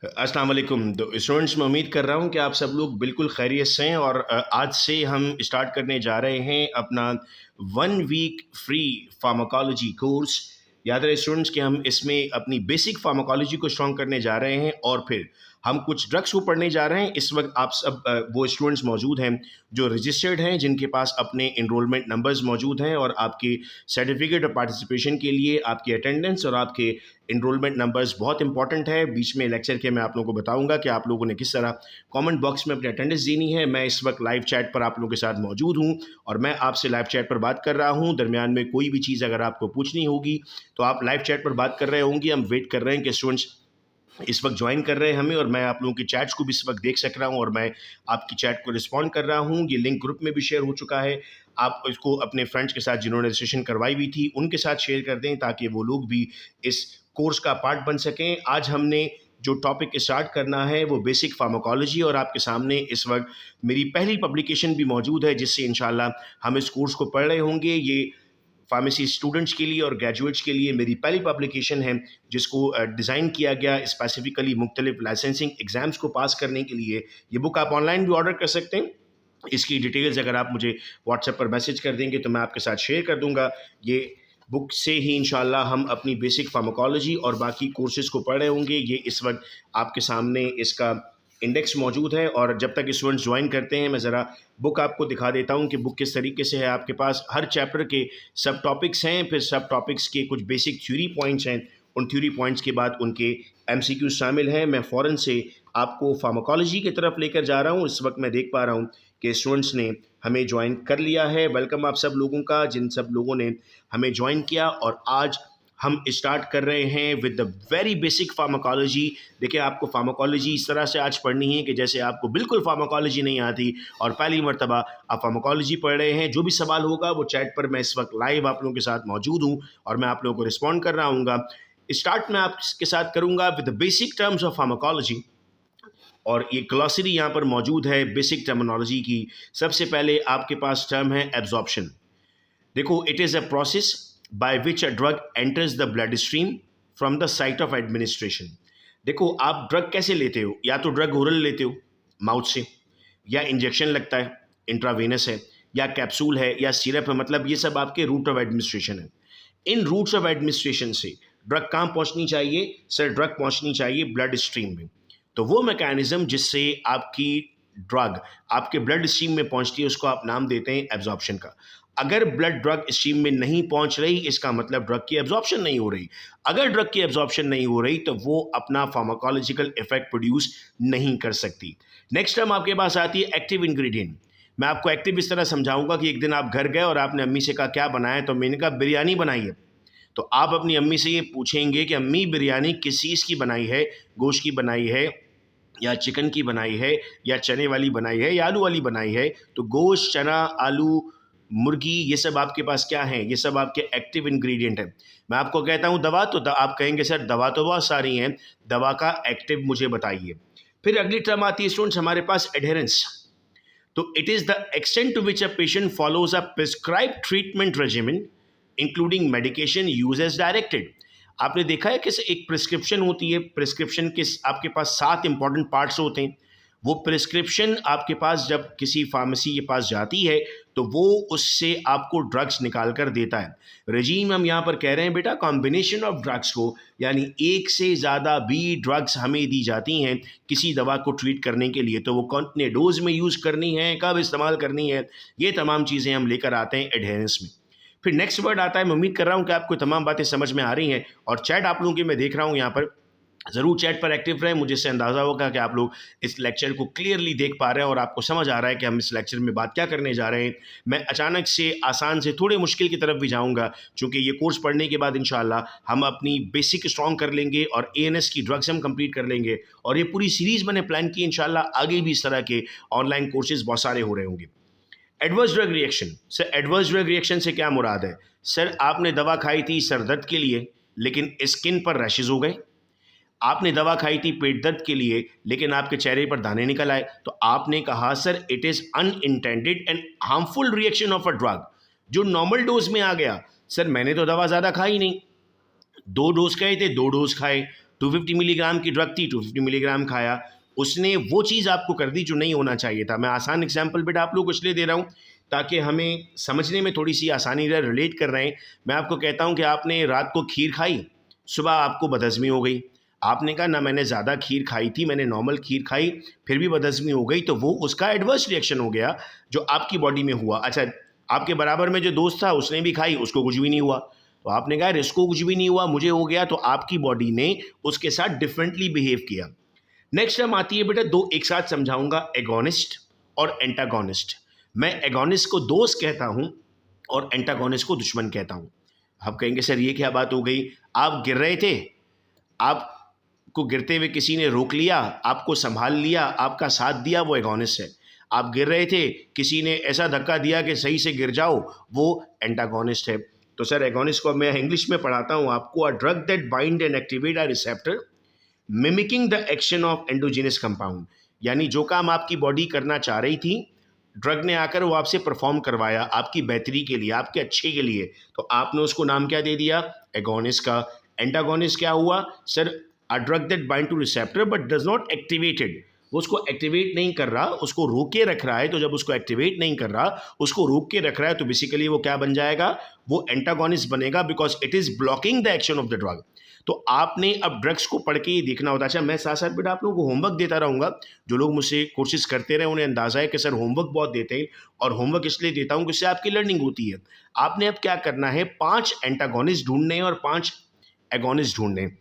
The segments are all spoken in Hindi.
अस्सलाम वालेकुम। तो स्टूडेंट्स, मैं उम्मीद कर रहा हूँ कि आप सब लोग बिल्कुल खैरियत से हैं और आज से हम स्टार्ट करने जा रहे हैं अपना 1 वीक फ्री फार्माकोलॉजी कोर्स। याद रहे स्टूडेंट्स कि हम इसमें अपनी बेसिक फार्माकोलॉजी को स्ट्रॉन्ग करने जा रहे हैं और फिर हम कुछ ड्रग्स को पढ़ने जा रहे हैं। इस वक्त आप सब वो स्टूडेंट्स मौजूद हैं जो रजिस्टर्ड हैं, जिनके पास अपने इनरोलमेंट नंबर्स मौजूद हैं और आपके सर्टिफिकेट ऑफ पार्टिसिपेशन के लिए आपकी अटेंडेंस और आपके इनरोलमेंट नंबर्स बहुत इंपॉर्टेंट है। बीच में लेक्चर के मैं आप लोगों को बताऊंगा कि आप लोगों ने किस तरह कमेंट बॉक्स में अपनी अटेंडेंस देनी है। मैं इस वक्त लाइव चैट पर आप लोगों के साथ मौजूद हूं और मैं आपसे लाइव चैट पर बात कर रहा हूं। दरमियान में कोई भी चीज़ अगर आपको पूछनी होगी तो आप लाइव चैट पर बात कर रहे होंगे। हम वेट कर रहे हैं कि स्टूडेंट्स इस वक्त ज्वाइन कर रहे हैं हमें, और मैं आप लोगों की चैट्स को भी इस वक्त देख सक रहा हूं और मैं आपकी चैट को रिस्पॉन्ड कर रहा हूं। ये लिंक ग्रुप में भी शेयर हो चुका है। आप इसको अपने फ्रेंड्स के साथ जिन्होंने रजिस्ट्रेशन करवाई हुई थी उनके साथ शेयर कर दें ताकि वो लोग भी इस कोर्स का पार्ट बन सकें। आज हमने जो टॉपिक स्टार्ट करना है वो बेसिक फार्माकोलॉजी, और आपके सामने इस वक्त मेरी पहली पब्लिकेशन भी मौजूद है जिससे इंशाल्लाह हम इस कोर्स को पढ़ रहे होंगे। ये फार्मेसी स्टूडेंट्स के लिए और ग्रेजुएट्स के लिए मेरी पहली पब्लिकेशन है जिसको डिज़ाइन किया गया स्पेसिफिकली मुख्तलिफ लाइसेंसिंग एग्ज़ाम्स को पास करने के लिए। ये बुक आप ऑनलाइन भी ऑर्डर कर सकते हैं। इसकी डिटेल्स अगर आप मुझे व्हाट्सएप पर मैसेज कर देंगे तो मैं आपके साथ शेयर कर दूंगा। ये बुक से ही इंशाल्लाह हम अपनी बेसिक फार्माकोलॉजी और बाकी कोर्सेज़ को पढ़ रहे होंगे। ये इस वक्त आपके सामने इसका इंडेक्स मौजूद है, और जब तक स्टूडेंट्स ज्वाइन करते हैं मैं ज़रा बुक आपको दिखा देता हूं कि बुक किस तरीके से है। आपके पास हर चैप्टर के सब टॉपिक्स हैं, फिर सब टॉपिक्स के कुछ बेसिक थ्योरी पॉइंट्स हैं, उन थ्योरी पॉइंट्स के बाद उनके एमसीक्यू शामिल हैं। मैं फ़ौरन से आपको फार्माकोलॉजी की तरफ लेकर जा रहा हूँ। इस वक्त मैं देख पा रहा हूँ कि स्टूडेंट्स ने हमें ज्वाइन कर लिया है। वेलकम आप सब लोगों का, जिन सब लोगों ने हमें ज्वाइन किया। और आज हम स्टार्ट कर रहे हैं with the very basic pharmacology. देखिए, आपको फार्माकोलॉजी इस तरह से आज पढ़नी है कि जैसे आपको बिल्कुल फार्माकोलॉजी नहीं आती और पहली मर्तबा आप फार्माकोलॉजी पढ़ रहे हैं। जो भी सवाल होगा वो चैट पर मैं इस वक्त लाइव आप लोगों के साथ मौजूद हूँ और मैं आप लोगों को रिस्पॉन्ड कर रहा हूँ। स्टार्ट मैं आपके साथ करूँगा with the basic terms of pharmacology, और ये ग्लॉसरी यहाँ पर मौजूद है बेसिक टर्मिनोलॉजी की। सबसे पहले आपके पास टर्म है एब्जॉर्प्शन। देखो, it is a process by which a drug enters the blood stream from the site of administration. देखो, आप ड्रग कैसे लेते हो? या तो ड्रग ओरल लेते हो माउथ से, या इंजेक्शन लगता है इंट्रावेनस है, या कैप्सूल है, या सिरप है। मतलब ये सब आपके रूट ऑफ एडमिनिस्ट्रेशन है। इन रूट्स ऑफ एडमिनिस्ट्रेशन से ड्रग कहाँ पहुँचनी चाहिए? सर, ड्रग पहुँचनी चाहिए ब्लड स्ट्रीम में। तो वो मैकेनिज्म जिससे आपकी ड्रग आपके ब्लड स्ट्रीम में पहुंचती है उसको आप नाम देते हैं एब्जॉर्प्शन का। अगर ब्लड ड्रग स्ट्रीम में नहीं पहुंच रही, इसका मतलब ड्रग की एब्जॉर्प्शन नहीं हो रही। अगर ड्रग की एब्जॉर्प्शन नहीं हो रही तो वो अपना फार्माकोलॉजिकल इफेक्ट प्रोड्यूस नहीं कर सकती। नेक्स्ट टर्म आपके पास आती है एक्टिव इंग्रेडिएंट। मैं आपको एक्टिव इस तरह समझाऊंगा कि एक दिन आप घर गए और आपने अम्मी से कहा क्या बनाया, तो मैंने कहा बिरयानी बनाई है। तो आप अपनी अम्मी से ये पूछेंगे कि अम्मी बिरयानी किस चीज़ की बनाई है? गोश्त की बनाई है, या चिकन की बनाई है, या चने वाली बनाई है, या आलू वाली बनाई है? तो गोश्त, चना, आलू, मुर्गी, ये सब आपके पास क्या है? ये सब आपके एक्टिव इंग्रेडिएंट है। मैं आपको कहता हूँ दवा, तो आप कहेंगे सर दवा तो बहुत सारी हैं, दवा का एक्टिव मुझे बताइए। फिर अगली टर्म आती है स्टूडेंट्स हमारे पास एडहेरेंस। तो it is the extent to which a patient follows a prescribe treatment regimen including medication use as directed. आपने देखा है कि एक प्रिस्क्रिप्शन होती है, प्रिस्क्रिप्शन के आपके पास 7 इंपॉर्टेंट पार्ट्स होते हैं। वो प्रिस्क्रिप्शन आपके पास जब किसी फार्मेसी के पास जाती है तो वो उससे आपको ड्रग्स निकाल कर देता है। रजीम हम यहाँ पर कह रहे हैं बेटा कॉम्बिनेशन ऑफ ड्रग्स को, यानी एक से ज़्यादा भी ड्रग्स हमें दी जाती हैं किसी दवा को ट्रीट करने के लिए। तो वो कितने डोज में यूज़ करनी है, कब इस्तेमाल करनी है, ये तमाम चीज़ें हम लेकर आते हैं एडहेरेंस में। फिर नेक्स्ट वर्ड आता है, मैं उम्मीद कर रहा हूँ कि आपको तमाम बातें समझ में आ रही हैं, और चैट आप लोगों की मैं देख रहा हूँ यहाँ पर। ज़रूर चैट पर एक्टिव रहें, मुझे इससे अंदाज़ा होगा कि आप लोग इस लेक्चर को क्लियरली देख पा रहे हैं और आपको समझ आ रहा है कि हम इस लेक्चर में बात क्या करने जा रहे हैं। मैं अचानक से आसान से थोड़े मुश्किल की तरफ भी जाऊंगा, क्योंकि ये कोर्स पढ़ने के बाद इंशाल्लाह हम अपनी बेसिक स्ट्रॉन्ग कर लेंगे और एएनएस की ड्रग्स हम कंप्लीट कर लेंगे। और ये पूरी सीरीज़ मैंने प्लान की, इंशाल्लाह आगे भी इस तरह के ऑनलाइन कोर्सेज बहुत सारे हो रहे होंगे। Adverse drug reaction. Sir, adverse drug reaction से क्या मुराद है? सर, आपने दवा खाई थी सर दर्द के लिए लेकिन स्किन पर रैशेज हो गए। आपने दवा खाई थी पेट दर्द के लिए लेकिन आपके चेहरे पर दाने निकल आए। तो आपने कहा sir it is unintended and harmful reaction of a drug, जो नॉर्मल डोज में आ गया। सर, मैंने तो दवा ज़्यादा खाई नहीं, 2 डोज खाए थे, 2 डोज खाए, 250 मिलीग्राम की ड्रग थी, 250 मिलीग्राम खाया, उसने वो चीज़ आपको कर दी जो नहीं होना चाहिए था। मैं आसान एग्जाम्पल बेटा आप लोग को इसलिए दे रहा हूँ ताकि हमें समझने में थोड़ी सी आसानी रहे, रिलेट कर रहे हैं। मैं आपको कहता हूँ कि आपने रात को खीर खाई, सुबह आपको बदहज़मी हो गई, आपने कहा ना मैंने ज़्यादा खीर खाई थी, मैंने नॉर्मल खीर खाई, फिर भी बदहज़मी हो गई, तो वो उसका एडवर्स रिएक्शन हो गया जो आपकी बॉडी में हुआ। अच्छा, आपके बराबर में जो दोस्त था उसने भी खाई, उसको कुछ भी नहीं हुआ, तो आपने कहा इसको कुछ भी नहीं हुआ, मुझे हो गया, तो आपकी बॉडी ने उसके साथ डिफरेंटली बिहेव किया। नेक्स्ट टर्म आती है बेटा, दो एक साथ समझाऊंगा, एगोनिस्ट और एंटागोनिस्ट। मैं एगोनिस्ट को दोस्त कहता हूं और एंटागोनिस्ट को दुश्मन कहता हूं। आप कहेंगे सर ये क्या बात हो गई, आप गिर रहे थे, आपको गिरते हुए किसी ने रोक लिया, आपको संभाल लिया, आपका साथ दिया, वो एगोनिस्ट है। आप गिर रहे थे, किसी ने ऐसा धक्का दिया कि सही से गिर जाओ, वो एंटागोनिस्ट है। तो सर एगोनिस्ट को मैं इंग्लिश में पढ़ाता हूं आपको, a drug that bind and activate a receptor mimicking the action of endogenous compound. यानी जो काम आपकी बॉडी करना चाह रही थी, ड्रग ने आकर वो आपसे परफॉर्म करवाया आपकी बेहतरी के लिए, आपके अच्छे के लिए, तो आपने उसको नाम क्या दे दिया, एगोनिस्ट का। एंटागोनिस्ट क्या हुआ sir, a drug that bind two receptor but does not activated, वो उसको एक्टिवेट नहीं कर रहा, उसको रोक के रख रहा है। तो जब उसको एक्टिवेट नहीं कर रहा, उसको रोक के रख रहा है, तो बेसिकली वो क्या बन जाएगा, वो एंटागोनिस्ट बनेगा, because it is blocking the action of the drug. तो आपने अब ड्रग्स को पढ़ के ही देखना होता है। अच्छा, मैं साथ साथ बेटा आप लोगों को होमवर्क देता रहूँगा, जो लोग मुझसे कोर्सेज करते रहे उन्हें अंदाजा है कि सर होमवर्क बहुत देते हैं, और होमवर्क इसलिए देता हूँ कि इससे आपकी लर्निंग होती है। आपने अब क्या करना है, 5 एंटागोनिस्ट ढूंढने हैं और 5 एगोनिस्ट ढूंढने हैं,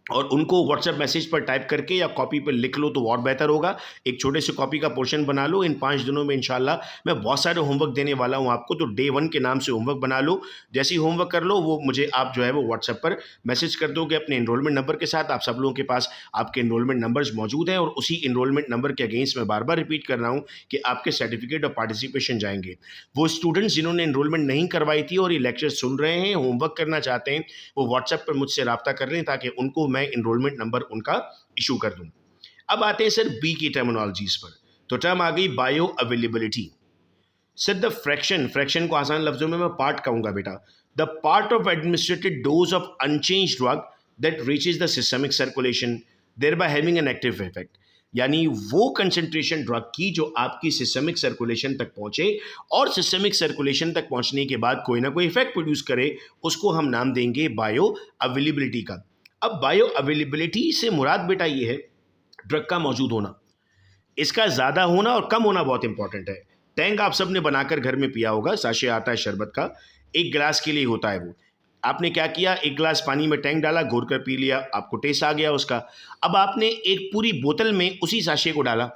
और उनको व्हाट्सएप मैसेज पर टाइप करके या कॉपी पर लिख लो तो और बेहतर होगा। एक छोटे से कॉपी का पोर्शन बना लो। इन 5 दिनों में इंशाल्लाह मैं बहुत सारे होमवर्क देने वाला हूं आपको, तो डे 1 के नाम से होमवर्क बना लो। जैसे ही होमवर्क कर लो, वो मुझे आप जो है वो व्हाट्सएप पर मैसेज कर दोगे अपने इनरोलमेंट नंबर के साथ। आप सब लोगों के पास आपके इनरोलमेंट नंबर्स मौजूद हैं, और उसी इनरोलमेंट नंबर के अगेंस्ट मैं बार बार रिपीट कर रहा हूँ कि आपके सर्टिफिकेट ऑफ पार्टिसिपेशन जाएंगे। वो स्टूडेंट्स जिन्होंने इनरोलमेंट नहीं करवाई थी और ये लेक्चर सुन रहे हैं, होमवर्क करना चाहते हैं, वो व्हाट्सएप पर मुझसे रब्ता कर रहे हैं ताकि उनको मैं इनरोलमेंट नंबर उनका इशू कर दूं। अब आते हैं सर बी की टर्मिनोलॉजीज पर। तो टर्म आ गई bioavailability. Sir the fraction को आसान लफ्जों में मैं पार्ट कहूंगा बेटा, the part of administered dose of unchanged drug that reaches the systemic circulation thereby having an active effect. यानी वो कंसेंट्रेशन ड्रग की जो आपकी सिस्टमिक सर्कुलेशन तक पहुंचे, और सिस्टमिक सर्कुलेशन तक पहुंचने के बाद कोई ना कोई इफेक्ट प्रोड्यूस करे, उसको हम नाम देंगे बायो अवेलेबिलिटी का। अब बायो अवेलेबिलिटी से मुराद बेटा ये है ड्रग का मौजूद होना, इसका ज़्यादा होना और कम होना बहुत इंपॉर्टेंट है। टैंक आप सब ने बनाकर घर में पिया होगा, साशे आता है शरबत का, 1 गिलास के लिए होता है वो। आपने क्या किया, 1 गिलास पानी में टैंक डाला, घोर कर पी लिया, आपको टेस्ट आ गया उसका। अब आपने एक पूरी बोतल में उसी साशे को डाला।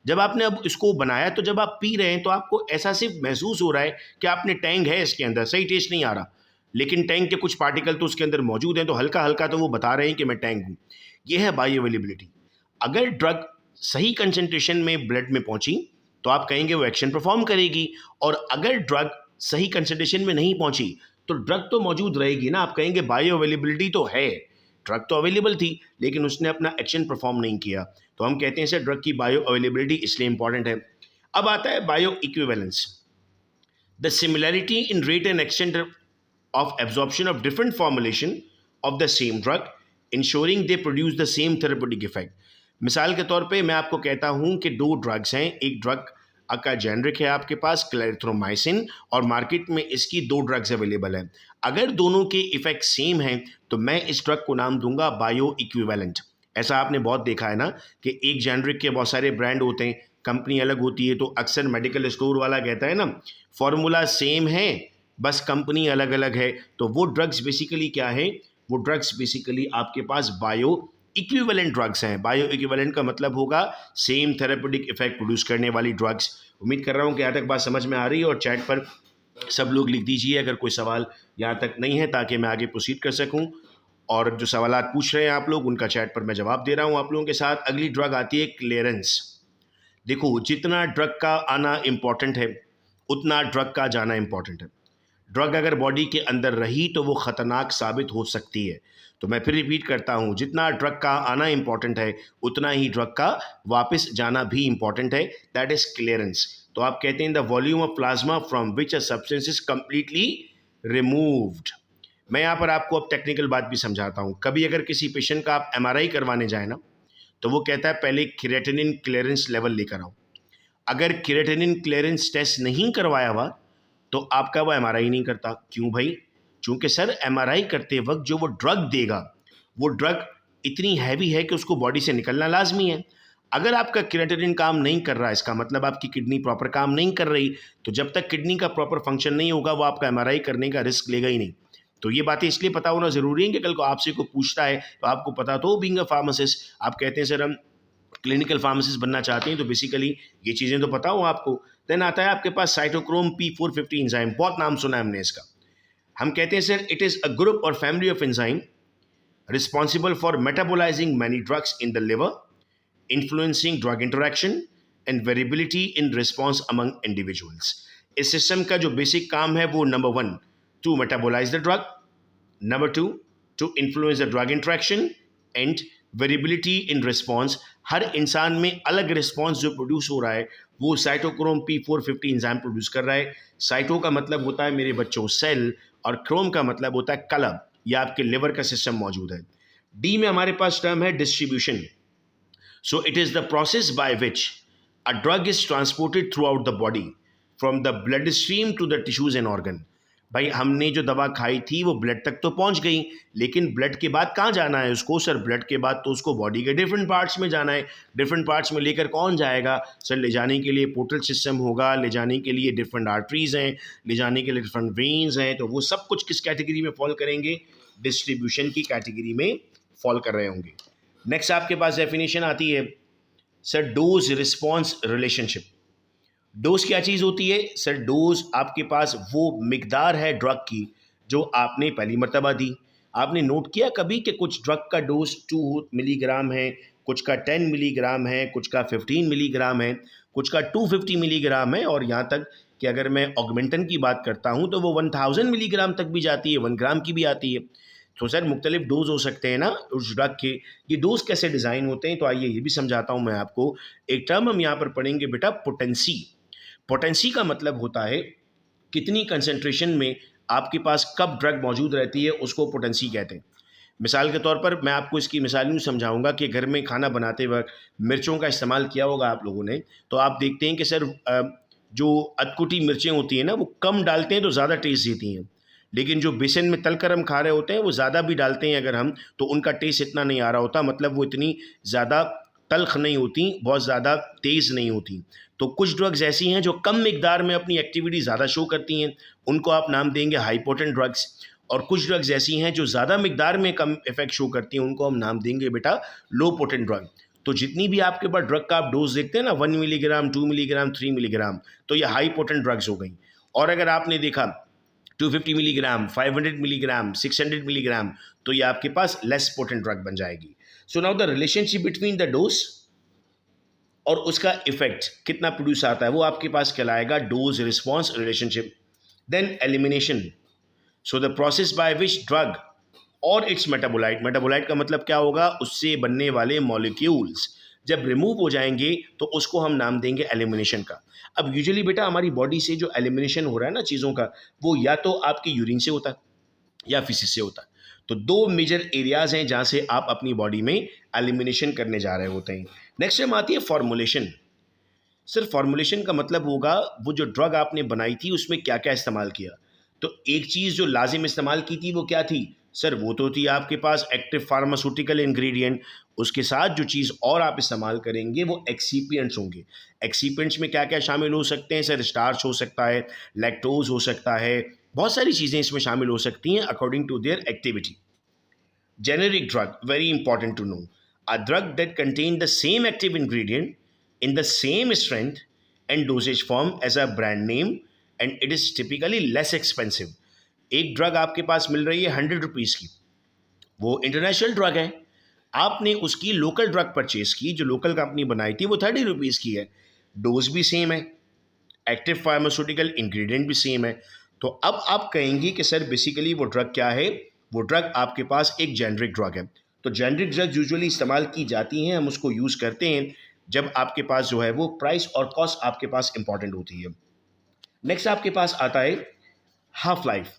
जब आपने अब इसको बनाया, तो जब आप पी रहे हैं तो आपको ऐसा सिर्फ महसूस हो रहा है कि आपने टैंक है इसके अंदर, सही टेस्ट नहीं आ रहा, लेकिन टैंक के कुछ पार्टिकल तो उसके अंदर मौजूद हैं, तो हल्का हल्का तो वो बता रहे हैं कि मैं टैंक हूँ। ये है बायो अवेलेबिलिटी। अगर ड्रग सही कंसेंट्रेशन में ब्लड में पहुंची तो आप कहेंगे वो एक्शन परफॉर्म करेगी, और अगर ड्रग सही कंसेंट्रेशन में नहीं पहुंची तो ड्रग तो मौजूद रहेगी ना, आप कहेंगे बायो अवेलेबिलिटी तो है, ड्रग तो अवेलेबल थी लेकिन उसने अपना एक्शन परफॉर्म नहीं किया, तो हम कहते हैं सर ड्रग की बायो अवेलेबिलिटी इसलिए इंपॉर्टेंट है। अब आता है bio equivalence, the similarity in rate and extent of absorption of different formulation of the same drug ensuring they produce the same therapeutic effect। मिसाल के तौर पे मैं आपको कहता हूं कि 2 ड्रग्स हैं, एक ड्रग का जेनरिक है आपके पास क्लैरिथ्रोमाइसिन, और मार्केट में इसकी 2 ड्रग्स अवेलेबल हैं। अगर दोनों के इफेक्ट सेम हैं तो मैं इस ड्रग को नाम दूंगा बायो इक्विवेलेंट। ऐसा आपने बहुत देखा है ना कि एक जेनरिक के बहुत सारे ब्रांड होते हैं, कंपनी अलग होती है, तो अक्सर मेडिकल स्टोर वाला कहता है ना फॉर्मूला सेम है बस कंपनी अलग अलग है। तो वो ड्रग्स बेसिकली क्या है, वो ड्रग्स बेसिकली आपके पास बायो इक्विवेलेंट ड्रग्स हैं। बायो इक्विवेलेंट का मतलब होगा सेम थेरेपेटिक इफेक्ट प्रोड्यूस करने वाली ड्रग्स। उम्मीद कर रहा हूँ कि यहाँ तक बात समझ में आ रही है, और चैट पर सब लोग लिख दीजिए अगर कोई सवाल यहाँ तक नहीं है, ताकि मैं आगे प्रोसीड कर सकूँ। और जो सवाल पूछ रहे हैं आप लोग उनका चैट पर मैं जवाब दे रहा हूँ आप लोगों के साथ। अगली ड्रग आती है क्लियरेंस। देखो, जितना ड्रग का आना इम्पॉर्टेंट है उतना ड्रग का जाना इम्पॉर्टेंट है। ड्रग अगर बॉडी के अंदर रही तो वो ख़तरनाक साबित हो सकती है। तो मैं फिर रिपीट करता हूँ, जितना ड्रग का आना इंपॉर्टेंट है उतना ही ड्रग का वापस जाना भी इंपॉर्टेंट है, दैट इज क्लियरेंस। तो आप कहते हैं the volume of plasma from which a substance is completely removed. मैं यहाँ पर आपको अब टेक्निकल बात भी समझाता हूँ। कभी अगर किसी पेशेंट का आप एमआरआई करवाने जाए ना, तो वो कहता है पहले क्रिएटिनिन क्लियरेंस लेवल लेकर आओ। अगर क्रिएटिनिन क्लियरेंस टेस्ट नहीं करवाया हुआ तो आपका वो एमआरआई नहीं करता। क्यों भाई? चूंकि सर एमआरआई करते वक्त जो वो ड्रग देगा, वो ड्रग इतनी हैवी है कि उसको बॉडी से निकलना लाजमी है। अगर आपका क्रिएटिनिन काम नहीं कर रहा, इसका मतलब आपकी किडनी प्रॉपर काम नहीं कर रही, तो जब तक किडनी का प्रॉपर फंक्शन नहीं होगा वो आपका एमआरआई करने का रिस्क लेगा ही नहीं। तो ये बातें इसलिए पता होना जरूरी है कि कल को आपसे कोई पूछता है तो आपको पता तो, बीइंग अ फार्मासिस्ट आप कहते हैं सर हम क्लिनिकल फार्मासिस्ट बनना चाहते हैं, तो बेसिकली ये चीज़ें तो पता हो आपको। देन आता है आपके पास साइटोक्रोम P450 एंजाइम, बहुत नाम सुना है हमने इसका। हम कहते हैं sir it is a group और family of enzyme responsible for metabolising many drugs in the liver, influencing drug interaction and variability in response among individuals. इस सिस्टम का जो बेसिक काम है वो number 1 to metabolise the drug, number 2 to influence the drug interaction and variability in response. हर इंसान में अलग रिस्पॉन्स जो प्रोड्यूस हो रहा है वो साइटोक्रोम P450 एंजाइम प्रोड्यूस कर रहा है। साइटो का मतलब होता है मेरे बच्चों सेल, और क्रोम का मतलब होता है कलर, या आपके लिवर का सिस्टम मौजूद है। डी में हमारे पास टर्म है distribution. So it is the process by which a drug is transported throughout the body from the bloodstream to the tissues and organ। भाई हमने जो दवा खाई थी वो ब्लड तक तो पहुंच गई, लेकिन ब्लड के बाद कहाँ जाना है उसको? सर ब्लड के बाद तो उसको बॉडी के डिफरेंट पार्ट्स में जाना है। डिफरेंट पार्ट्स में लेकर कौन जाएगा? सर ले जाने के लिए पोर्टल सिस्टम होगा, ले जाने के लिए डिफरेंट आर्टरीज हैं, ले जाने के लिए डिफरेंट वेन्स हैं। तो वो सब कुछ किस कैटेगरी में फॉल करेंगे? डिस्ट्रीब्यूशन की कैटेगरी में फॉल कर रहे होंगे। नेक्स्ट आपके पास डेफिनेशन आती है sir dose response relationship. Dose क्या चीज़ होती है? सर डोज आपके पास वो मिकदार है ड्रग की जो आपने पहली मर्तबा दी। आपने नोट किया कभी कि कुछ ड्रग का डोज 2 मिलीग्राम है, कुछ का 10 मिलीग्राम है, कुछ का 15 मिलीग्राम है, कुछ का 250 मिलीग्राम है, और यहाँ तक कि अगर मैं ऑगमेंटन की बात करता हूँ तो वो 1000 मिलीग्राम तक भी जाती है, 1 ग्राम की भी आती है। तो सर मुख्तलिफ डोज हो सकते हैं ना उस ड्रग के। ये डोज कैसे डिज़ाइन होते हैं तो आइए ये भी समझाता हूँ मैं आपको। एक टर्म हम यहाँ पर पढ़ेंगे बेटा, पोटेंसी। पोटेंसी का मतलब होता है कितनी कंसंट्रेशन में आपके पास कब ड्रग मौजूद रहती है, उसको पोटेंसी कहते हैं। मिसाल के तौर पर मैं आपको इसकी मिसाल यूँ समझाऊंगा कि घर में खाना बनाते वक्त मिर्चों का इस्तेमाल किया होगा आप लोगों ने, तो आप देखते हैं कि सर जो अधकुटी मिर्चें होती हैं ना वो कम डालते हैं तो ज़्यादा टेस्ट देती हैं, लेकिन जो बेसन में तल कर हम खा रहे होते हैं वो ज़्यादा भी डालते हैं अगर हम, तो उनका टेस्ट इतना नहीं आ रहा होता, मतलब वो इतनी ज़्यादा तल्ख नहीं होती, बहुत ज़्यादा तेज़ नहीं होती। तो कुछ ड्रग्स ऐसी हैं जो कम मिकदार में अपनी एक्टिविटी ज़्यादा शो करती हैं, उनको आप नाम देंगे हाई पोटेंट ड्रग्स। और कुछ ड्रग्स ऐसी हैं जो ज़्यादा मिकदार में कम इफेक्ट शो करती हैं, उनको हम नाम देंगे बेटा लो पोटेंट ड्रग। तो जितनी भी आपके पास ड्रग का आप डोज देखते हैं ना, 1 मिलीग्राम, 2 मिलीग्राम, 3 मिलीग्राम, तो ये हाई पोटेंट ड्रग्स हो गई। और अगर आपने देखा 250 मिलीग्राम, 500 मिलीग्राम, 600 मिलीग्राम, तो ये आपके पास लेस पोटेंट ड्रग बन जाएगी। So now the relationship between the dose और उसका इफेक्ट कितना प्रोड्यूस आता है वो आपके पास कहलाएगा dose response relationship. Then elimination, so the process by which drug और इट्स मेटाबोलाइट, मेटाबोलाइट का मतलब क्या होगा? उससे बनने वाले मॉलिक्यूल्स जब रिमूव हो जाएंगे तो उसको हम नाम देंगे एलिमिनेशन का। अब यूजुअली बेटा हमारी बॉडी से जो एलिमिनेशन हो रहा है ना चीज़ों का, वो या तो आपकी यूरिन से होता है या फिसिस से होता है। तो 2 मेजर एरियाज हैं जहाँ से आप अपनी बॉडी में एलिमिनेशन करने जा रहे होते हैं। नेक्स्ट टाइम आती है फॉर्मुलेशन। सर फॉर्मुलेशन का मतलब होगा वो जो ड्रग आपने बनाई थी उसमें क्या क्या इस्तेमाल किया। तो एक चीज़ जो लाजिम इस्तेमाल की थी वो क्या थी? सर वो तो थी आपके पास एक्टिव फार्मास्यूटिकल इंग्रेडिएंट। उसके साथ जो चीज़ और आप इस्तेमाल करेंगे वो एक्सीपिएंट्स होंगे। एक्सीपिएंट्स में क्या क्या शामिल हो सकते हैं? सर स्टार्च हो सकता है, लैक्टोज हो सकता है, बहुत सारी चीज़ें इसमें शामिल हो सकती हैं according to their activity. Generic drug, very important to know. A drug that contain the same active ingredient in the same strength and dosage form as a brand name and it is typically less expensive. एक ड्रग आपके पास मिल रही है 100 रुपीज़ की, वो इंटरनेशनल ड्रग है, आपने उसकी लोकल ड्रग परचेज की जो लोकल कंपनी बनाई थी, वो 30 रुपीज़ की है, डोज भी सेम है, एक्टिव फार्मास्यूटिकल इंग्रेडिएंट भी सेम है। तो अब आप कहेंगे कि सर बेसिकली वो ड्रग क्या है? वो ड्रग आपके पास एक जेनरिक ड्रग है। तो जेनरिक ड्रग यूजुअली इस्तेमाल की जाती हैं, हम उसको यूज़ करते हैं जब आपके पास जो है वो प्राइस और कॉस्ट आपके पास इंपॉर्टेंट होती है। नेक्स्ट आपके पास आता है हाफ लाइफ।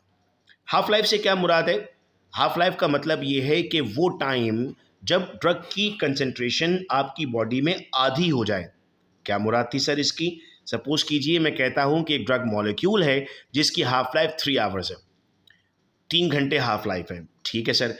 हाफ लाइफ से क्या मुराद है? हाफ लाइफ का मतलब ये है कि वो टाइम जब ड्रग की कंसेंट्रेशन आपकी बॉडी में आधी हो जाए। क्या मुराद थी सर इसकी? सपोज कीजिए मैं कहता हूं कि एक ड्रग मॉलिक्यूल है जिसकी हाफ लाइफ 3 आवर्स है, 3 घंटे हाफ लाइफ है, ठीक है सर,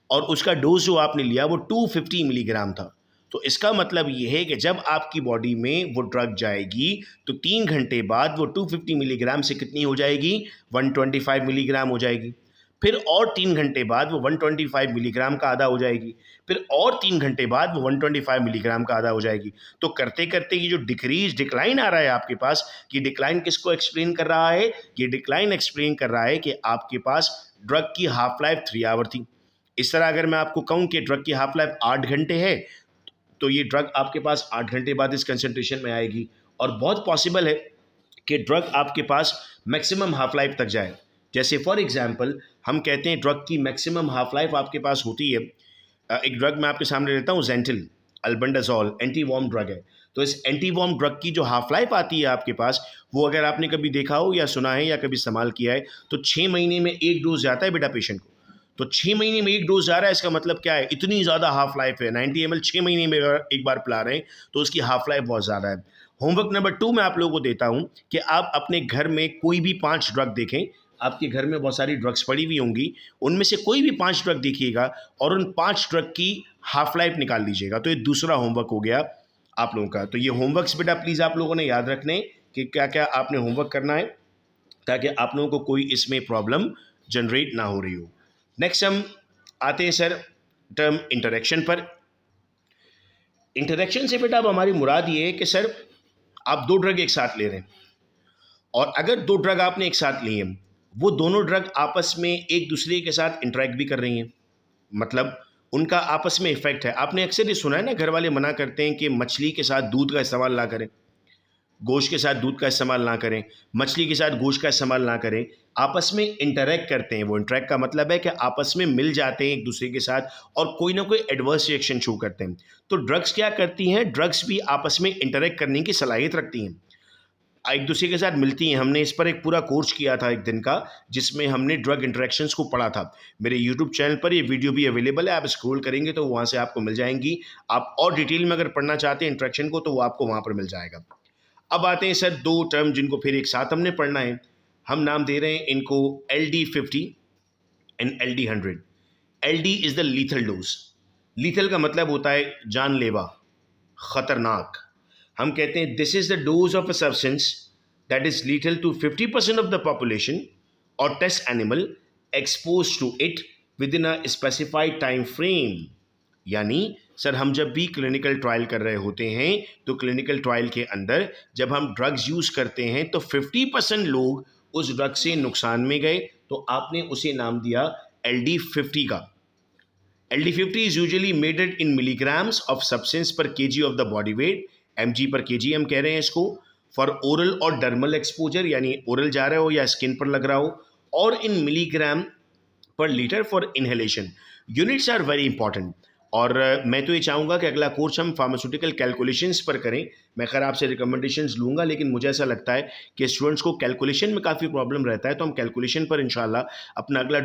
और उसका डोज जो आपने लिया वो 250 मिलीग्राम था। तो इसका मतलब ये है कि जब आपकी बॉडी में वो ड्रग जाएगी तो 3 घंटे बाद वो 250 मिलीग्राम से कितनी हो जाएगी? 125 मिलीग्राम हो जाएगी। फिर और 3 घंटे बाद वो 125 मिलीग्राम का आधा हो जाएगी। फिर और 3 घंटे बाद वो 125 मिलीग्राम का आधा हो जाएगी। तो करते करते ये जो डिक्लाइन आ रहा है आपके पास, ये डिक्लाइन किसको एक्सप्लेन कर रहा है? ये डिक्लाइन एक्सप्लेन कर रहा है कि आपके पास ड्रग की हाफ लाइफ 3 आवर थी। इस तरह अगर मैं आपको कहूं कि ड्रग की हाफ लाइफ 8 घंटे है, तो ये ड्रग आपके पास 8 घंटे बाद इस कंसंट्रेशन में आएगी। और बहुत पॉसिबल है कि ड्रग आपके पास मैक्सिमम हाफ लाइफ तक जाए। जैसे फॉर एग्जांपल हम कहते हैं ड्रग की मैक्सिमम हाफ लाइफ आपके पास होती है, एक ड्रग मैं आपके सामने लेता हूँ, Zentel albendazole, anti worm drug है। तो इस एंटी वॉर्म ड्रग की जो हाफ लाइफ आती है आपके पास, वो अगर आपने कभी देखा हो या सुना है या कभी इस्तेमाल किया है, तो 6 महीने में एक डोज जाता है बेटा पेशेंट को। तो 6 महीने में एक डोज जा रहा है, इसका मतलब क्या है? इतनी ज़्यादा हाफ लाइफ है। 90 ml 6 महीने में अगर एक बार पिला रहे हैं तो उसकी हाफ लाइफ बहुत ज़्यादा है। होमवर्क नंबर 2 मैं आप लोगों को देता हूं कि आप अपने घर में कोई भी 5 ड्रग देखें। आपके घर में बहुत सारी ड्रग्स पड़ी हुई होंगी, उनमें से कोई भी 5 ड्रग देखिएगा और उन 5 ड्रग की हाफ लाइफ निकाल लीजिएगा। तो ये दूसरा होमवर्क हो गया आप लोगों का। तो ये होमवर्क्स बेटा प्लीज़ आप लोगों ने याद रखने कि क्या क्या आपने होमवर्क करना है, ताकि आप लोगों को कोई इसमें प्रॉब्लम जनरेट ना हो रही हो। नेक्स्ट हम आते हैं सर टर्म इंटरेक्शन पर। इंटरेक्शन से बेटा अब हमारी मुराद ये है कि सर आप 2 ड्रग एक साथ ले रहे हैं, और अगर 2 ड्रग आपने एक साथ ली हैं, वो दोनों ड्रग आपस में एक दूसरे के साथ इंटरेक्ट भी कर रही हैं, मतलब उनका आपस में इफेक्ट है। आपने अक्सर ये सुना है ना, घर वाले मना करते हैं कि मछली के साथ दूध का इस्तेमाल ना करें, गोश्त के साथ दूध का इस्तेमाल ना करें, मछली के साथ गोश्त का इस्तेमाल ना करें। आपस में इंटरेक्ट करते हैं, वो इंटरेक्ट का मतलब है कि आपस में मिल जाते हैं एक दूसरे के साथ और कोई ना कोई एडवर्स रिएक्शन शो करते हैं। तो ड्रग्स क्या करती हैं? ड्रग्स भी आपस में इंटरेक्ट करने की सलाहियत रखती हैं, एक दूसरे के साथ मिलती हैं। हमने इस पर एक पूरा कोर्स किया था एक दिन का, जिसमें हमने ड्रग इंटरेक्शंस को पढ़ा था। मेरे यूट्यूब चैनल पर ये वीडियो भी अवेलेबल है, आप स्क्रॉल करेंगे तो वहाँ से आपको मिल जाएंगी। आप और डिटेल में अगर पढ़ना चाहते हैं इंटरेक्शन को, तो वो आपको वहाँ पर मिल जाएगा। अब आते हैं सर 2 टर्म जिनको फिर एक साथ हमने पढ़ना है। हम नाम दे रहे हैं इनको LD50 and LD100। LD is the lethal dose. Lethal का मतलब होता है जानलेवा, खतरनाक। हम कहते हैं this is the dose of a substance that is lethal to 50% of the population और test animal expose to it within a specified time frame. यानी सर हम जब भी क्लिनिकल ट्रायल कर रहे होते हैं, तो क्लिनिकल ट्रायल के अंदर जब हम ड्रग्स यूज करते हैं तो 50% लोग उस ड्रग से नुकसान में गए, तो आपने उसे नाम दिया LD50 का। LD50 is usually measured in milligrams of substance per kg of the body weight, mg per kg हम कह रहे हैं इसको, फॉर ओरल और डर्मल एक्सपोजर, यानी ओरल जा रहे हो या स्किन पर लग रहा हो, और in milligram per litre for inhalation. Units are very important. और मैं तो ये चाहूँगा कि अगला कोर्स हम फार्मास्यूटिकल कैलकुलेशंस पर करें। मैं खैर आपसे रिकमेंडेशंस लूँगा, लेकिन मुझे ऐसा लगता है कि स्टूडेंट्स को कैलकुलेशन में काफ़ी प्रॉब्लम रहता है, तो हम कैलकुलेशन पर इंशाल्लाह अपना अगला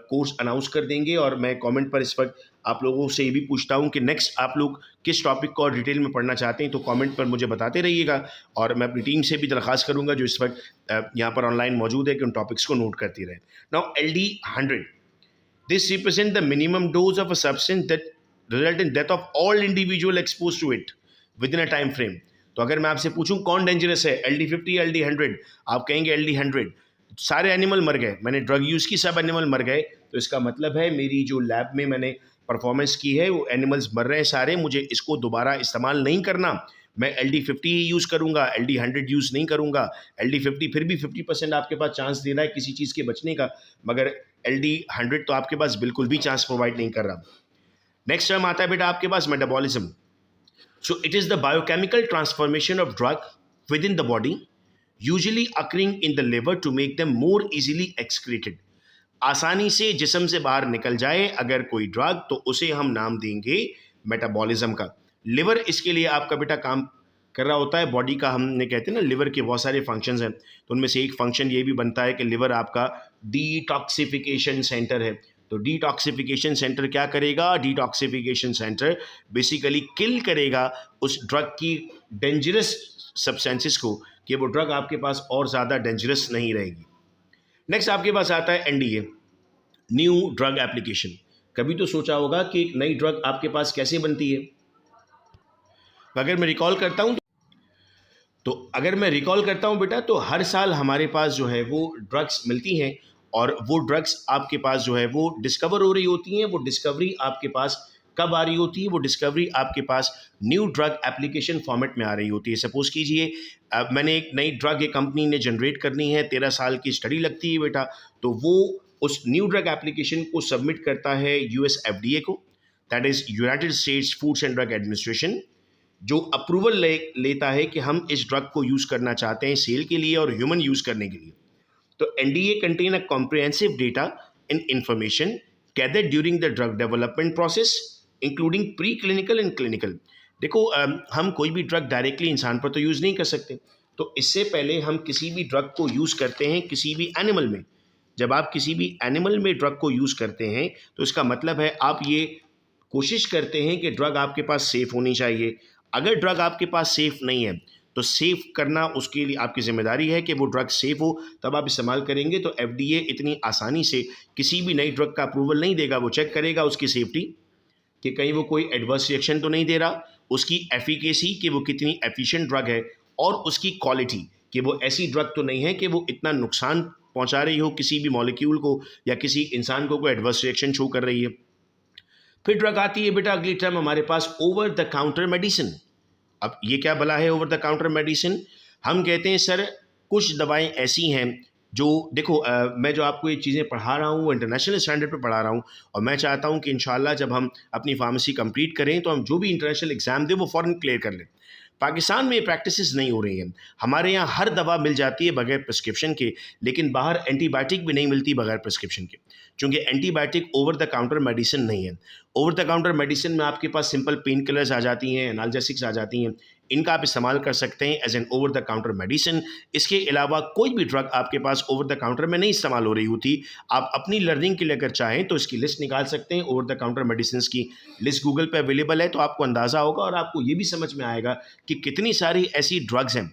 कोर्स अनाउंस कर देंगे। और मैं कमेंट पर इस वक्त आप लोगों से ये भी पूछता हूँ कि नेक्स्ट आप लोग किस टॉपिक को और डिटेल में पढ़ना चाहते हैं, तो कमेंट पर मुझे बताते रहिएगा। और मैं अपनी टीम से भी दरख्वास्त करूँगा जो इस वक्त यहाँ पर ऑनलाइन मौजूद है कि उन टॉपिक्स को नोट करती रहे। Now LD100, this represent the minimum dose of a substance that result in death of all individual exposed to it within a time frame। तो अगर मैं आपसे पूछूं कौन डेंजरस है, LD50 या LD100, आप कहेंगे LD100। सारे एनिमल मर गए, मैंने ड्रग यूज़ की, सब एनिमल मर गए, तो इसका मतलब है मेरी जो लैब में मैंने परफॉर्मेंस की है वो एनिमल्स मर रहे हैं सारे, मुझे इसको दोबारा इस्तेमाल नहीं करना। मैं LD50 ही यूज़ करूँगा, LD100 यूज़ नहीं करूँगा। LD50 फिर भी 50% आपके पास चांस दे रहा है किसी चीज़ के बचने का, मगर LD100 तो आपके पास बिल्कुल भी चांस प्रोवाइड नहीं कर रहा। नेक्स्ट टर्म आता है बेटा आपके पास metabolism. So it is the biochemical transformation of drug within the body, usually occurring in the liver to make them more easily excreted. आसानी से जिस्म से बाहर निकल जाए अगर कोई ड्रग, तो उसे हम नाम देंगे मेटाबॉलिज्म का। लिवर इसके लिए आपका बेटा काम कर रहा होता है बॉडी का, हमने कहते हैं ना लिवर के बहुत सारे फंक्शंस हैं, तो उनमें से एक फंक्शन ये भी बनता है कि लिवर आपका डिटॉक्सिफिकेशन सेंटर है। तो डिटॉक्सिफिकेशन सेंटर क्या करेगा? डिटॉक्सिफिकेशन सेंटर बेसिकली किल करेगा उस ड्रग की डेंजरस सब्सटेंसेस को, कि वो ड्रग आपके पास और ज़्यादा डेंजरस नहीं रहेगी। नेक्स्ट आपके पास आता है एनडीए, न्यू ड्रग एप्लीकेशन। कभी तो सोचा होगा कि एक नई ड्रग आपके पास कैसे बनती है। अगर मैं रिकॉल करता हूं अगर मैं रिकॉल करता हूं बेटा, तो हर साल हमारे पास जो है वो ड्रग्स मिलती हैं, और वो ड्रग्स आपके पास जो है वो डिस्कवर हो रही होती हैं। वो डिस्कवरी आपके पास कब आ रही होती है? वो डिस्कवरी आपके पास न्यू ड्रग एप्लीकेशन फॉर्मेट में आ रही होती है। सपोज कीजिए मैंने एक नई ड्रग एक कंपनी ने जनरेट करनी है, 13 साल की स्टडी लगती है बेटा, तो वो उस न्यू ड्रग एप्लीकेशन को सबमिट करता है यूएस एफडीए को, that is United states foods and drug administration, जो अप्रूवल लेता है कि हम इस ड्रग को यूज़ करना चाहते हैं सेल के लिए और ह्यूमन यूज़ करने के लिए। तो NDA contain a comprehensive data and information gathered during the drug development process including preclinical and clinical। देखो हम कोई भी ड्रग डायरेक्टली इंसान पर तो यूज़ नहीं कर सकते, तो इससे पहले हम किसी भी ड्रग को यूज़ करते हैं किसी भी एनिमल में। जब आप किसी भी एनिमल में ड्रग को यूज़ करते हैं तो इसका मतलब है आप ये कोशिश करते हैं कि ड्रग आपके पास सेफ़ होनी चाहिए। अगर ड्रग आपके पास सेफ़ नहीं है तो सेफ़ करना उसके लिए आपकी ज़िम्मेदारी है कि वो ड्रग सेफ़ हो, तब आप इस्तेमाल करेंगे। तो एफडीए इतनी आसानी से किसी भी नई ड्रग का अप्रूवल नहीं देगा, वो चेक करेगा उसकी सेफ्टी कि कहीं वो कोई एडवर्स रिएक्शन तो नहीं दे रहा, उसकी एफिकेसी कि वो कितनी एफिशिएंट ड्रग है, और उसकी क्वालिटी कि वो ऐसी ड्रग तो नहीं है कि वो इतना नुकसान पहुंचा रही हो किसी भी मॉलिक्यूल को या किसी इंसान को कोई एडवर्स रिएक्शन शो कर रही है। फिर ड्रग आती है बेटा अगली टर्म हमारे पास, ओवर द काउंटर मेडिसिन। अब ये क्या भला है ओवर द काउंटर मेडिसिन? हम कहते हैं सर कुछ दवाएं ऐसी हैं जो देखो मैं जो आपको ये चीज़ें पढ़ा रहा हूँ वो इंटरनेशनल स्टैंडर्ड पे पढ़ा रहा हूँ, और मैं चाहता हूँ कि इंशाल्लाह जब हम अपनी फार्मेसी कंप्लीट करें तो हम जो भी इंटरनेशनल एग्ज़ाम दें वो फ़ौरन क्लियर कर लें। पाकिस्तान में प्रैक्टिसेस नहीं हो रही हैं। हमारे यहाँ हर दवा मिल जाती है बगैर प्रिस्क्रिप्शन के, लेकिन बाहर एंटीबायोटिक भी नहीं मिलती बगैर प्रिस्क्रिप्शन के, क्योंकि antibiotic over the counter medicine नहीं है। ओवर द काउंटर मेडिसिन में आपके पास सिंपल पेन किलर्स आ जाती हैं, एनाल्जेसिक्स आ जाती हैं, इनका आप इस्तेमाल कर सकते हैं as an over the counter medicine. इसके अलावा कोई भी ड्रग आपके पास ओवर द काउंटर में नहीं इस्तेमाल हो रही होती। आप अपनी लर्निंग के लिए अगर चाहें तो इसकी लिस्ट निकाल सकते हैं, ओवर द काउंटर मेडिसिन की लिस्ट गूगल पे अवेलेबल है, तो आपको अंदाज़ा होगा और आपको ये भी समझ में आएगा कि कितनी सारी ऐसी ड्रग्स हैं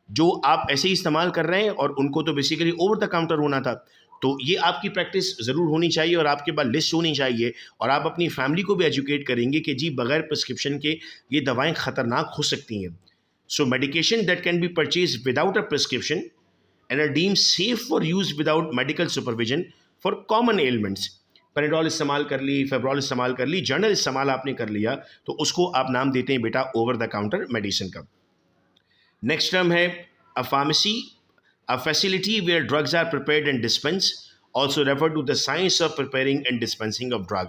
जो आप ऐसे ही इस्तेमाल कर रहे हैं और उनको तो बेसिकली ओवर द काउंटर होना था। तो ये आपकी प्रैक्टिस ज़रूर होनी चाहिए और आपके पास लिस्ट होनी चाहिए, और आप अपनी फैमिली को भी एजुकेट करेंगे कि जी बगैर प्रिस्क्रिप्शन के ये दवाएं ख़तरनाक हो सकती हैं। So medication that can be purchase without a prescription and are deemed safe for use without medical supervision for common elements. पेराडोल इस्तेमाल कर ली, फेब्रॉल इस्तेमाल कर ली, जर्नल इस्तेमाल आपने कर लिया, तो उसको आप नाम देते हैं बेटा ओवर द काउंटर मेडिसिन का। नेक्स्ट टर्म है अ pharmacy, a facility where drugs are prepared and dispensed, also referred to the science of preparing and dispensing of drug।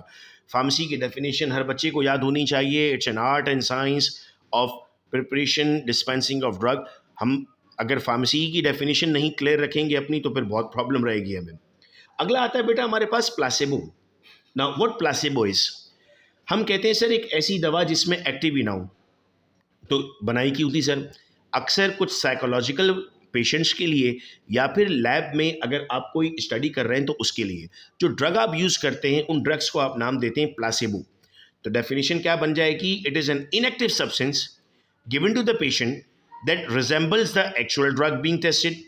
Pharmacy की डेफिनेशन हर बच्चे को याद होनी चाहिए, it's an art and science of preparation dispensing of drug. हम अगर फार्मेसी की डेफिनेशन नहीं क्लियर रखेंगे अपनी तो फिर बहुत प्रॉब्लम रहेगी हमें। अगला आता है बेटा हमारे पास placebo. Now what placebo is? हम कहते हैं सर एक ऐसी दवा जिसमें एक्टिव ही ना हो, तो बनाई क्यों थी सर? अक्सर कुछ साइकोलॉजिकल पेशेंट्स के लिए या फिर लैब में अगर आप कोई स्टडी कर रहे हैं तो उसके लिए जो ड्रग आप यूज़ करते हैं उन ड्रग्स को आप नाम देते हैं प्लासेबो। तो डेफिनेशन क्या बन जाएगी? It is an inactive substance given to the patient that resembles the actual drug being tested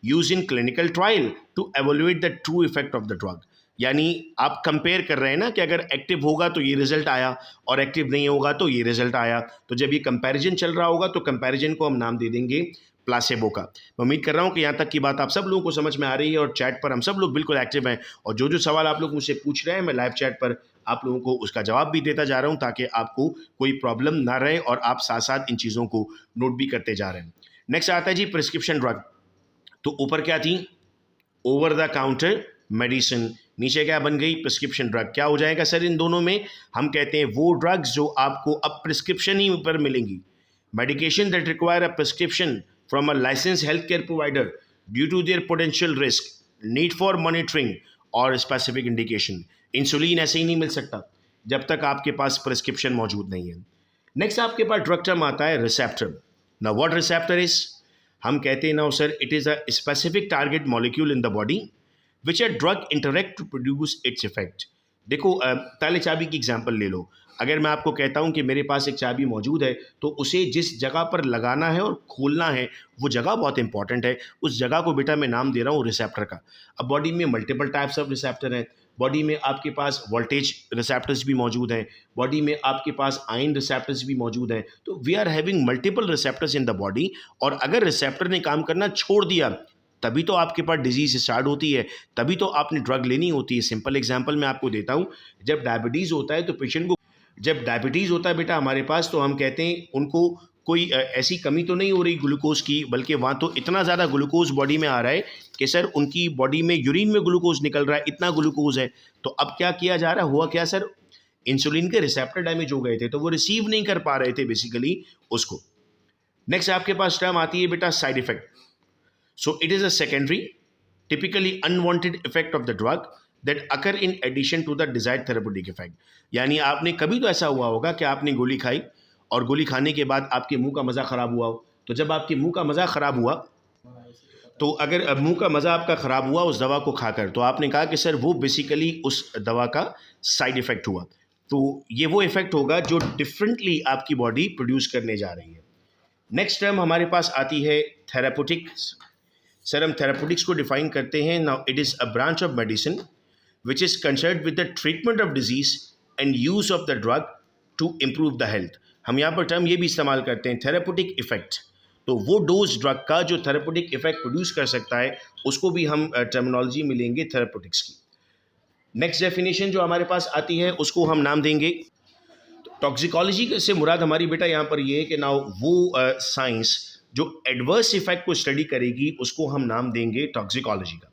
use in clinical trial to evaluate the true effect of the drug. यानी आप कंपेयर कर रहे हैं ना कि अगर एक्टिव होगा तो ये रिजल्ट आया और एक्टिव नहीं होगा तो ये रिजल्ट आया, तो जब ये कंपैरिजन चल रहा होगा तो कंपैरिजन को हम नाम दे देंगे प्लासेबो का। मैं उम्मीद कर रहा हूँ कि यहाँ तक की बात आप सब लोगों को समझ में आ रही है, और चैट पर हम सब लोग बिल्कुल एक्टिव हैं, और जो जो सवाल आप लोग मुझसे पूछ रहे हैं मैं लाइव चैट पर आप लोगों को उसका जवाब भी देता जा रहा हूँ ताकि आपको कोई प्रॉब्लम ना रहे और आप साथ साथ इन चीज़ों को नोट भी करते जा रहे हैं। नेक्स्ट आता है जी प्रिस्क्रिप्शन ड्रग। तो ऊपर क्या थी? Over the counter medicine. नीचे क्या बन गई? Prescription drug. क्या हो जाएगा सर इन दोनों में? हम कहते हैं वो ड्रग्स जो आपको अब प्रिस्क्रिप्शन ही पर मिलेंगी। Medication that require a prescription from a licensed healthcare provider due to their potential risk, need for monitoring और specific indication। इंसुलिन ऐसे ही नहीं मिल सकता जब तक आपके पास प्रिस्क्रिप्शन मौजूद नहीं है। नेक्स्ट आपके पास ड्रग टर्म आता है receptor. Now what receptor is? हम कहते हैं ना sir, it is a specific target molecule in the body which a drug interact to produce its effect. देखो ताले चाबी की एग्जांपल ले लो। अगर मैं आपको कहता हूं कि मेरे पास एक चाबी मौजूद है, तो उसे जिस जगह पर लगाना है और खोलना है वो जगह बहुत इंपॉर्टेंट है। उस जगह को बेटा मैं नाम दे रहा हूँ रिसेप्टर का। अब बॉडी में मल्टीपल टाइप्स ऑफ रिसेप्टर हैं। बॉडी में आपके पास वोल्टेज रिसेप्टर्स भी मौजूद हैं, बॉडी में आपके पास आयन रिसेप्टर्स भी मौजूद हैं। तो we are having multiple receptors in the body, और अगर रिसेप्टर ने काम करना छोड़ दिया तभी तो आपके पास डिजीज स्टार्ट होती है, तभी तो आपने ड्रग लेनी होती है। सिंपल एग्जांपल मैं आपको देता हूँ। जब डायबिटीज़ होता है तो पेशेंट को, जब डायबिटीज़ होता है बेटा हमारे पास, तो हम कहते हैं उनको कोई ऐसी कमी तो नहीं हो रही ग्लूकोज की, बल्कि वहाँ तो इतना ज़्यादा ग्लूकोज बॉडी में आ रहा है कि सर उनकी बॉडी में यूरिन में ग्लूकोज निकल रहा है, इतना ग्लूकोज है। तो अब क्या किया जा रहा है, हुआ क्या सर, इंसुलिन के रिसेप्टर डैमेज हो गए थे, तो वो रिसीव नहीं कर पा रहे थे बेसिकली उसको। नेक्स्ट आपके पास टर्म आती है बेटा side effect. So it is a secondary typically unwanted effect of the drug that occur in addition to the desired therapeutic effect। यानी आपने कभी तो ऐसा हुआ होगा कि आपने गोली खाई और गोली खाने के बाद आपके मुंह का मज़ा ख़राब हुआ हो। तो जब आपके मुंह का मज़ा ख़राब हुआ, तो अगर मुंह का मज़ा आपका ख़राब हुआ उस दवा को खाकर, तो आपने कहा कि सर वो बेसिकली उस दवा का साइड इफ़ेक्ट हुआ। तो ये वो इफ़ेक्ट होगा जो डिफरेंटली आपकी बॉडी प्रोड्यूस करने जा रही है। नेक्स्ट टर्म हमारे पास आती है थेरापेटिक्स। सर हम थेरापेटिक्स को डिफाइन करते हैं। Now it is a branch of medicine which is concerned with the treatment of disease and use of the drug to improve the health. हम यहाँ पर टर्म ये भी इस्तेमाल करते हैं थेरापेटिक इफेक्ट। तो वो डोज ड्रग का जो थेरापेटिक इफेक्ट प्रोड्यूस कर सकता है उसको भी हम टर्मिनोलॉजी मिलेंगे थेरापेटिक्स की। नेक्स्ट डेफिनेशन जो हमारे पास आती है उसको हम नाम देंगे टॉक्सिकोलॉजी से मुराद हमारी बेटा यहाँ पर ये है कि नाउ वो साइंस जो एडवर्स इफेक्ट को स्टडी करेगी उसको हम नाम देंगे टॉक्सिकोलॉजी का।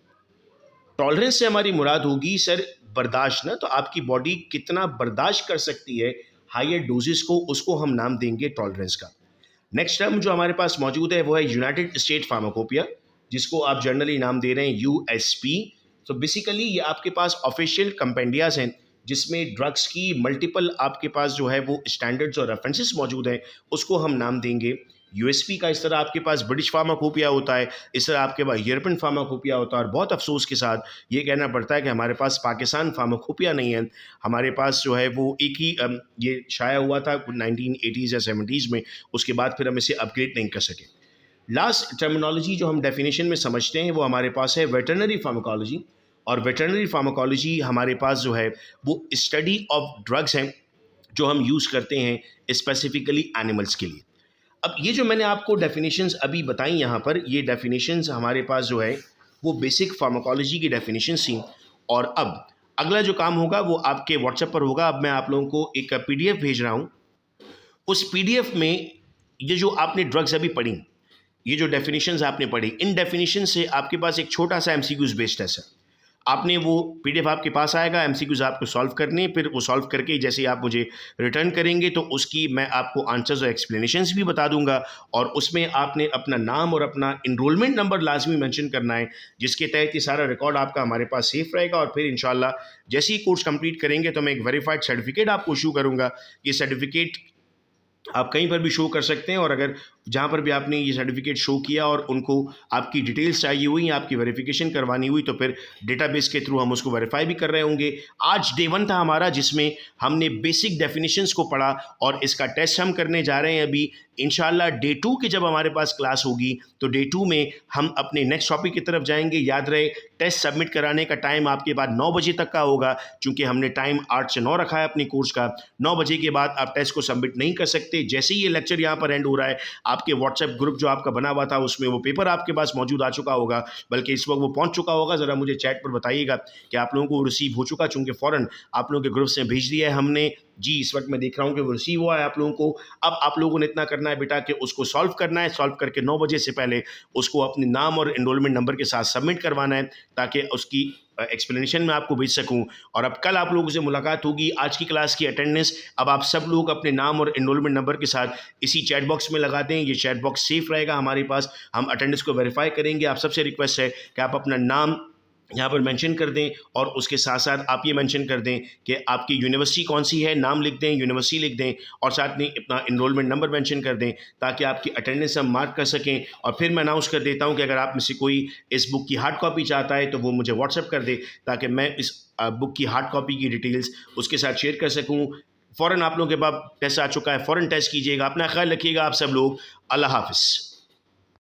टॉलरेंस से हमारी मुराद होगी सर बर्दाश्त ना, तो आपकी बॉडी कितना बर्दाश्त कर सकती है हायर डोजेस को, उसको हम नाम देंगे टॉलरेंस का। नेक्स्ट टर्म जो हमारे पास मौजूद है वो है यूनाइटेड स्टेट फार्माकोपिया, जिसको आप जनरली नाम दे रहे हैं यूएसपी। तो बेसिकली ये आपके पास ऑफिशियल कंपेंडियाज हैं जिसमें ड्रग्स की मल्टीपल आपके पास जो है वो स्टैंडर्ड्स और रेफरेंसेस मौजूद हैं, उसको हम नाम देंगे यूएसपी का। इस तरह आपके पास ब्रिटिश फार्माकोपिया होता है, इस तरह आपके पास यूरोपियन फार्माकोपिया होता है। और बहुत अफसोस के साथ ये कहना पड़ता है कि हमारे पास पाकिस्तान फार्माकोपिया नहीं है। हमारे पास जो है वो एक ही ये शाया हुआ था 1980s या 70s में, उसके बाद फिर हम इसे अपग्रेड नहीं कर सके। लास्ट टर्मिनोलॉजी जो हम डेफिनेशन में समझते हैं वो हमारे पास है वेटरनरी फार्माकोलॉजी। और वेटरनरी फार्माकोलॉजी हमारे पास जो है वो स्टडी ऑफ ड्रग्स हैं जो हम यूज़ करते हैं स्पेसिफिकली एनिमल्स के लिए। अब ये जो मैंने आपको डेफिनेशंस अभी बताई यहाँ पर, ये डेफिनेशंस हमारे पास जो है वो बेसिक फार्माकोलॉजी की डेफिनेशंस थी। और अब अगला जो काम होगा वो आपके व्हाट्सएप पर होगा। अब मैं आप लोगों को एक पीडीएफ भेज रहा हूँ। उस पीडीएफ में ये जो आपने ड्रग्स अभी पढ़ी, ये जो डेफिनेशंस आपने पढ़ी, इन डेफिनेशन से आपके पास एक छोटा सा एमसीक्यूज बेस्ड टेस्ट है। आपने वो पीडीएफ आपके पास आएगा, एमसीक्यूज आपको सॉल्व करने, फिर वो सॉल्व करके जैसे ही आप मुझे रिटर्न करेंगे तो उसकी मैं आपको आंसर्स और एक्सप्लेनेशंस भी बता दूंगा। और उसमें आपने अपना नाम और अपना इनरोलमेंट नंबर लाजमी मेंशन करना है, जिसके तहत ये सारा रिकॉर्ड आपका हमारे पास सेफ रहेगा। और फिर इंशाल्लाह जैसे ही कोर्स कंप्लीट करेंगे तो मैं एक वेरीफाइड सर्टिफिकेट आपको इशू करूँगा। ये सर्टिफिकेट आप कहीं पर भी शो कर सकते हैं, और अगर जहाँ पर भी आपने ये सर्टिफिकेट शो किया और उनको आपकी डिटेल्स चाहिए हुई, आपकी वेरिफिकेशन करवानी हुई, तो फिर डेटाबेस के थ्रू हम उसको वेरीफाई भी कर रहे होंगे। आज डे 1 था हमारा जिसमें हमने बेसिक डेफिनेशंस को पढ़ा और इसका टेस्ट हम करने जा रहे हैं अभी। इंशाल्लाह डे 2 की जब हमारे पास क्लास होगी तो डे 2 में हम अपने नेक्स्ट टॉपिक की तरफ जाएंगे। याद रहे टेस्ट सबमिट कराने का टाइम आपके बाद 9 बजे तक का होगा, चूँकि हमने टाइम 8 से 9 रखा है अपने कोर्स का। 9 बजे के बाद आप टेस्ट को सबमिट नहीं कर सकते। जैसे ही ये लेक्चर यहाँ पर एंड हो रहा है, आपके व्हाट्सएप ग्रुप जो आपका बना हुआ था उसमें वो पेपर आपके पास मौजूद आ चुका होगा, बल्कि इस वक्त वो पहुंच चुका होगा। ज़रा मुझे चैट पर बताइएगा कि आप लोगों को वो रिसीव हो चुका, चूँकि फ़ौरन आप लोगों के ग्रुप से भेज दिया है हमने। जी इस वक्त मैं देख रहा हूँ कि वो रिसीव हुआ है आप लोगों को। अब आप लोगों ने इतना करना है बेटा कि उसको सॉल्व करना है, सॉल्व करके 9 बजे से पहले उसको अपने नाम और एनरोलमेंट नंबर के साथ सबमिट करवाना है, ताकि उसकी एक्सप्लेनेशन मैं आपको भेज सकूं। और अब कल आप लोगों से मुलाकात होगी। आज की क्लास की अटेंडेंस अब आप सब लोग अपने नाम और एनरोलमेंट नंबर के साथ इसी चैट बॉक्स में लगा दें। ये चैट बॉक्स सेफ रहेगा हमारे पास, हम अटेंडेंस को वेरीफाई करेंगे। आप सबसे रिक्वेस्ट है कि आप अपना नाम, यहाँ पर मेंशन कर दें, और उसके साथ साथ आप ये मेंशन कर दें कि आपकी यूनिवर्सिटी कौन सी है, नाम लिख दें, यूनिवर्सिटी लिख दें, और साथ में अपना इनरोलमेंट नंबर मेंशन कर दें, ताकि आपकी अटेंडेंस हम मार्क कर सकें। और फिर मैं अनाउंस कर देता हूँ कि अगर आप में से कोई इस बुक की हार्ड कॉपी चाहता है तो वो मुझे व्हाट्सएप कर दे, ताकि मैं इस बुक की हार्ड कॉपी की डिटेल्स उसके साथ शेयर कर सकूँ। फ़ौरन आप लोगों के पास टेस्ट आ चुका है, फ़ौरन टेस्ट कीजिएगा। अपना ख्याल रखिएगा आप सब लोग। अल्लाह हाफ़िज़।